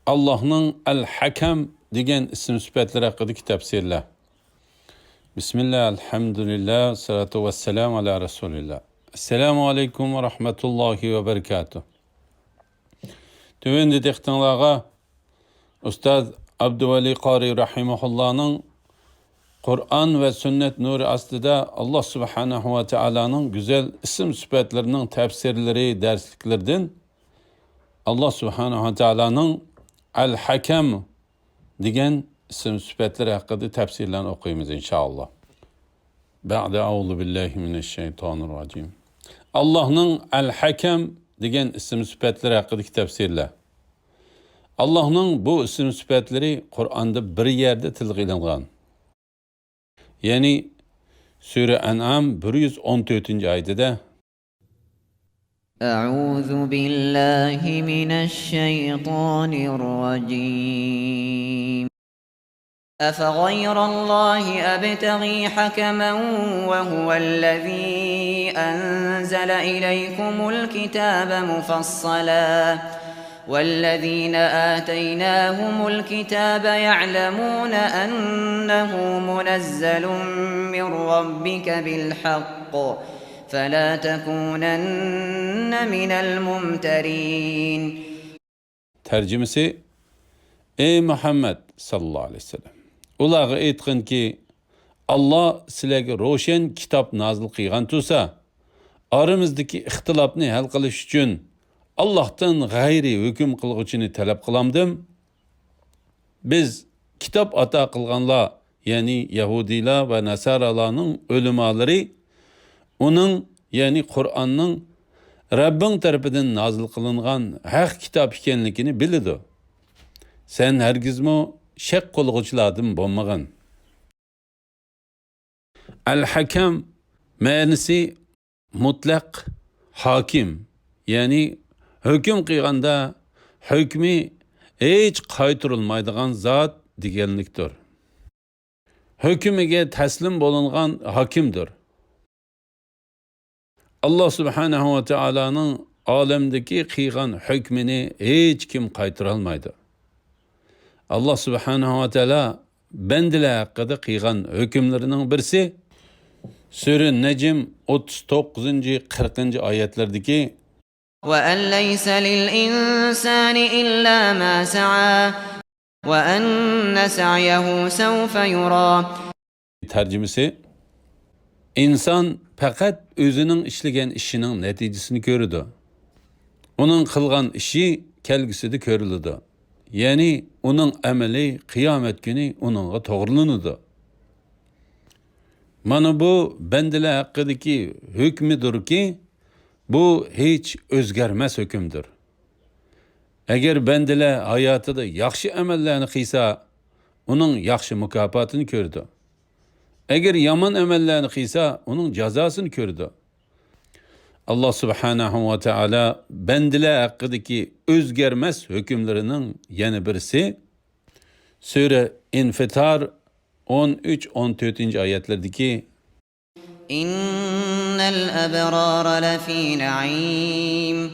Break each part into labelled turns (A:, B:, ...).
A: Allah'ın El-Hakem degan ism sifatlari haqidagi tafsirlar. Bismillah, elhamdülillah, salatu vesselamu ala Resulillah. Assalamu alaikum ve rahmetullahi ve berekatuh. Tüvendi dehtanlağa Ustaz Abduvali Qari Rahimahullah'ın Kur'an ve sünnet nuru aslida Allah subhanahu ve Taala'nın güzel isim sıfatlarının tefsirleri, dersliklerden Allah subhanahu ve Taala'nın El-Hakem degan isim sifatları haqida tafsirlarni o'qiymiz inshaalloh. Ba'da a'udhu billahi mineşşeytanirracim. Allah'ın El-Hakem degan isim sifatları haqidagi tafsirlar. Allah'ın bu isim sifatları Kur'an'da bir yerde tilga ilingan. Yani Sure En'am 114. ayetida
B: أعوذ بالله من الشيطان الرجيم أفغير الله أبتغي حكما وهو الذي أنزل إليكم الكتاب مفصلا والذين آتيناهم الكتاب يعلمون أنه منزل من ربك بالحق فلا تكونن من الممترين.
A: Tercümesi: Ey Muhammed sallallahu aleyhi ve sellem, ularga aytqin ki Allah sizlarga ro'shan kitob nozil qilgan tursa, oramizdagi ixtilofni hal qilish uchun Allohdan g'ayri hukm qilg'uchini talab qilamdim. Biz kitob ato qilganlar, ya'ni Yahudiylar va Nasaralarning o'limalari uning, ya'ni Qur'onning Rabbing tarafidan nozil qilingan haq kitob ekanligini biladi. Sen hergizmi shak qo'lg'uchilardan bo'lmagan. Al-Hakem ma'nisi mutlaq hakim, ya'ni hukm qilganda hukmi hech qaytarilmaydigan zot deganlikdir. Hukmiga taslim bo'lingan hokimdir. Allah subhanahu ve Taala'nın alemdeki qilgan hukmini hech kim qaytarolmaydi. Allah subhanahu ve Taala bendilar haqida qilgan hukmlarining birisi Sure Najm 39-40 oyatlardagi
B: وأن ليس للإنسان إلا ما سعى وأن سعيه سوف يرى.
A: tercümesi: İnsan faqat o'zining ishlagan ishining natijasini ko'radi. Uning qilgan ishi kelgusida ko'riladi. Ya'ni uning amali qiyomat kuni uningga to'g'rilanadi. Mana bu bandalar haqidagi hukmidirki, bu hech o'zgarmas hukmdir. Agar bandalar hayotida yaxshi amallarni qilsa, uning yaxshi mukofotini ko'radi. Eğer yaman emellerini qilsa, onun cezasını ko'rdi. Allah subhanahu ve Taala bendiler haqidagi o'zgarmas hükümlerinin yana birisi Sure Infitar 13-14 oyatlardagi
B: İnnel ebrara lefî na'îm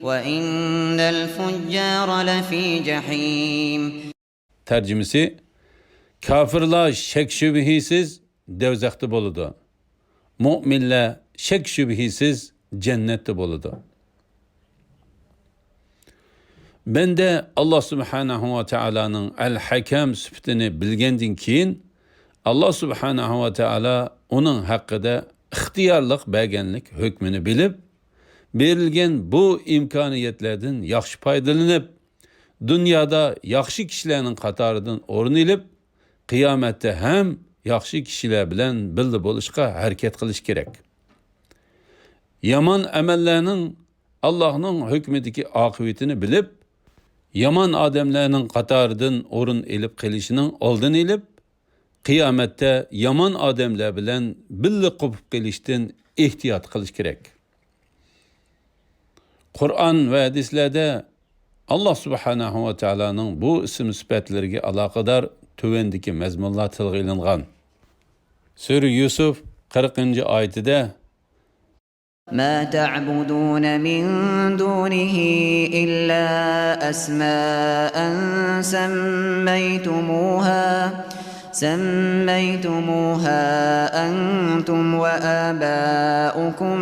B: ve innel fuccara lefî cehîm.
A: tercümesi: Kafirlar şek şübhisiz devzakta boludu. Müminler şek şübhisiz cennette boludu. Ben de Allah subhanahu ve Taala'nın El-Hakem sıfatını bilgendin keyin Allah subhanahu ve Taala onun hakkında ixtiyorlik berganlik hükmünü bilip, berilgen bu imkoniyatlardan yaxshi foydalanib, dünyada yaxshi kishilarning qatoridan o'rin olib, qiyomatda ham yaxshi kishilar bilan birga bo'lishga harakat qilish kerak. Yaman amallarning Allohning hukmidagi oqibatini bilib, yaman odamlarning qatoridan o'rin olib qilishining oldini olib, qiyomatda yaman odamlar bilan birga qolib qilishdan ehtiyot qilish kerak. Qur'on va hadislarda Allah subhanahu ve Taala'nın bu isim sifatlariga aloqador tuvendiki mazmunlar tilga ilingan. Sure Yusuf 40. oyatida
B: ما تعبدون من دونه إلا أسماء سميتموها أنتم وآباؤكم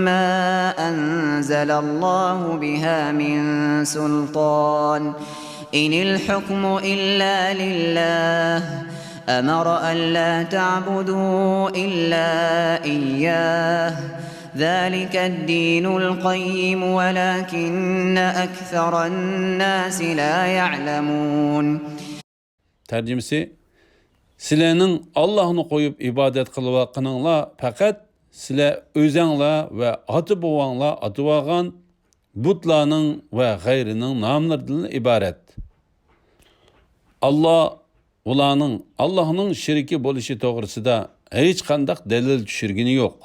B: ما أنزل الله بها من سلطان إن الحكم إلا لله أمر ألا تعبدوا إلا إياه ذلك الدين القيم ولكن أكثر الناس لا يعلمون.
A: Tercümesi, sizlerning Allah'ını koyup ibadet kılıvatqınınla fakat sizler özengla ve atı boğanla atıvagan butlarının ve gayrının namlarından ibaret. Allah'ın şirki boluşu doğrusida hiç kandak delil düşürgini yok.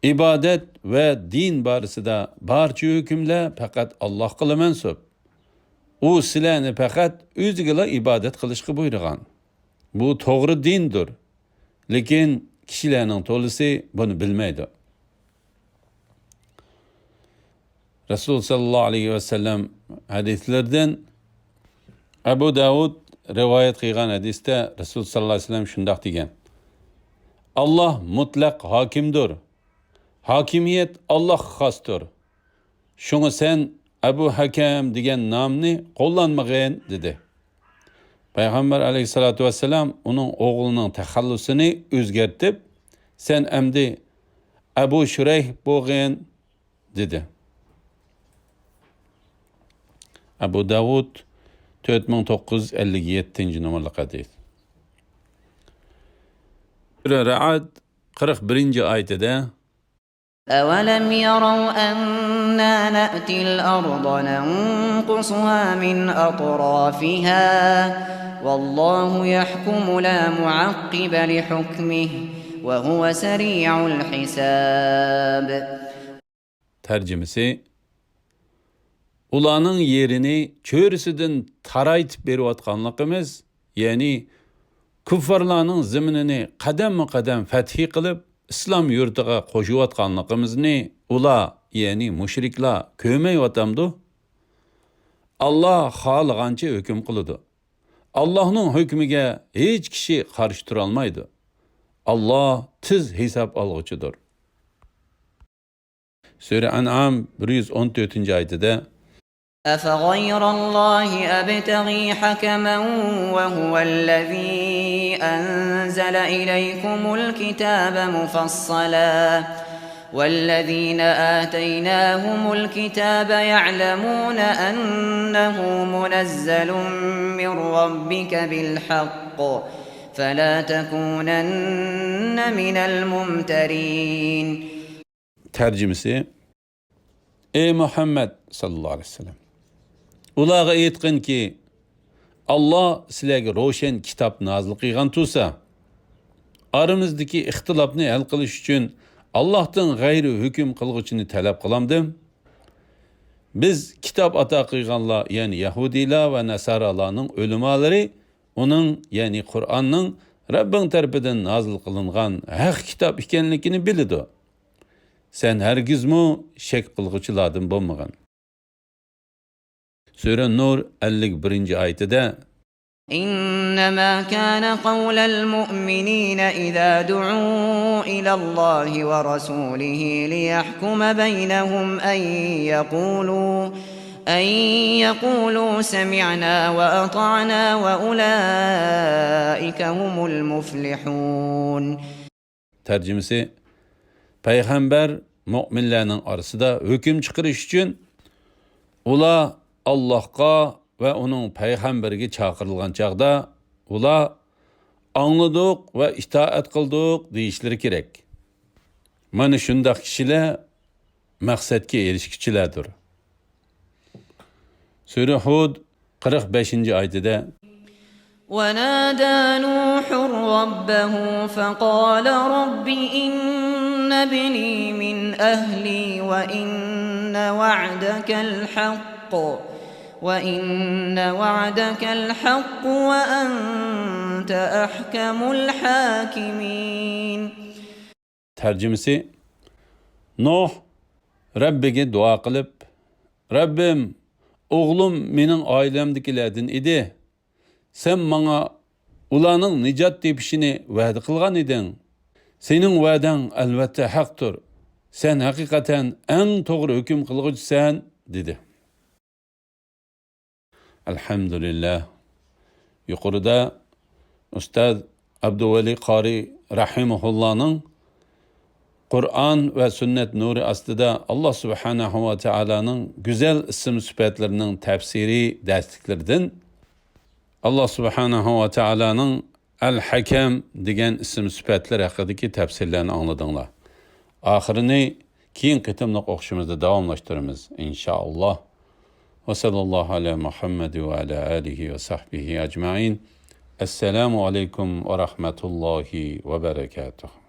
A: İbadet ve din barısida barcha hükümle fakat Allah kılı mensup. O sizlerni fakat özügüle ibadet kılışkı buyurgan. Bu doğru dindir. Lekin kişilerinin tolisi bunu bilmeydi. Resul sallallahu aleyhi ve sellem hadislerden Ebu Davud rivayet kıygan hadiste Resul sallallahu aleyhi ve sellem şundak degen. Allah mutlak hakimdir. Hakimiyet Allah xastır. Şunu sen Ebu Hakem degen namni kullanmagın dedi. Peygamber aleyhissalatu vesselam onun oğlunun tahallusunu özgertip sen emdi Ebu Şureyh boğun dedi. Ebu Davud 4957 numaralı hadis. Ra'ad 41. ayette
B: أولم يروا أنا نأتي الأرض ننقصها من أطرافها والله يحكم لا معقب لحكمه وهو سريع الحساب.
A: Tercümesi, ulanın yerini çörüsüdün taraytıp beriyotganligimiz, yani kuffarlarning ziminini qadam fethi qilib İslam yurtiga qo'shayotganligimizni ular, ya'ni mushriklar ko'mayyotamdi. Allah xohlagancha hukm qiladi. Allohning hukmiga hech kishi qarshi tura olmaydi. Allah tiz hisob olg'uchidir. Sura An'am 114-oyatida
B: أفغير الله أبتغي حكما وهو الذي أنزل إليكم الكتاب مفصلا والذين آتيناهم الكتاب يعلمون أنه منزل من ربك بالحق فلا تكونن من الممترين.
A: Tercümesi, ey Muhammed sallallahu aleyhi ve sellem, ularga aytqin ki Allah sizlarga ro'shan kitob nozil qilgan tursa, aramizdagi ixtilofni hal qilish uchun Allohdan g'ayri hukm qilg'uchini talab qilamdim. Biz kitob ato qilganlar, ya'ni Yahudiylar va Nasaralarning ulamolari uning, ya'ni Qur'onning Rabbing tarafidan nozil qilingan haq kitob ekanligini biladi. Sen hergizmi shak qilg'uchilardan bo'lmagan. Sura Nur 51-oyatida
B: إنما كان قول المؤمنين إذا دعوا إلى الله ورسوله ليحكم بينهم أن يقولوا سمعنا وأطعنا وأولئك هم المفلحون.
A: Tercümesi, Peygamber müminlerinin arasında hüküm çıkarış için ular Allah'a ve onun peygamberiga çağırılgan çağda ular anladık ve itaat kıldık deyişleri gerek. Mana şundaq kişiler maqsadga erishkichilardir. Sura Hud 45-oyatida
B: ونادى نوح ربه فقال رب إن ابني من أهلي وإن وعدك الحق وأنت أحكم الحاكمين.
A: Tercümesi, Nuh Rabbiga duo qilib, Rabbim, o'g'lim mening oilamdagilardan edi. Sen bana ularning nijot tepishini va'da qilgan eding. Sening va'dang albatta haqdir. Sen haqiqatan eng to'g'ri hukm qilguvchisan, dedi. Alhamdulillah. Yuqorida Ustaz Abduvali Qori rahimahullahning Qur'on va sunnat nuri ostida Alloh subhanahu va taolaning go'zal ism sifatlarining tafsiri darsliklaridan Alloh subhanahu va taolaning Al-Hakam degan ism sifatlari haqidagi tafsirlarni angladinglar. Oxirini keyin qitimliq o'qishimizda davomlashtiramiz inshaalloh. Va sallallohu ala Muhammad va ala alihi va sahbihi ajma'in. Assalomu alaykum va rahmatullohi va barakatuh.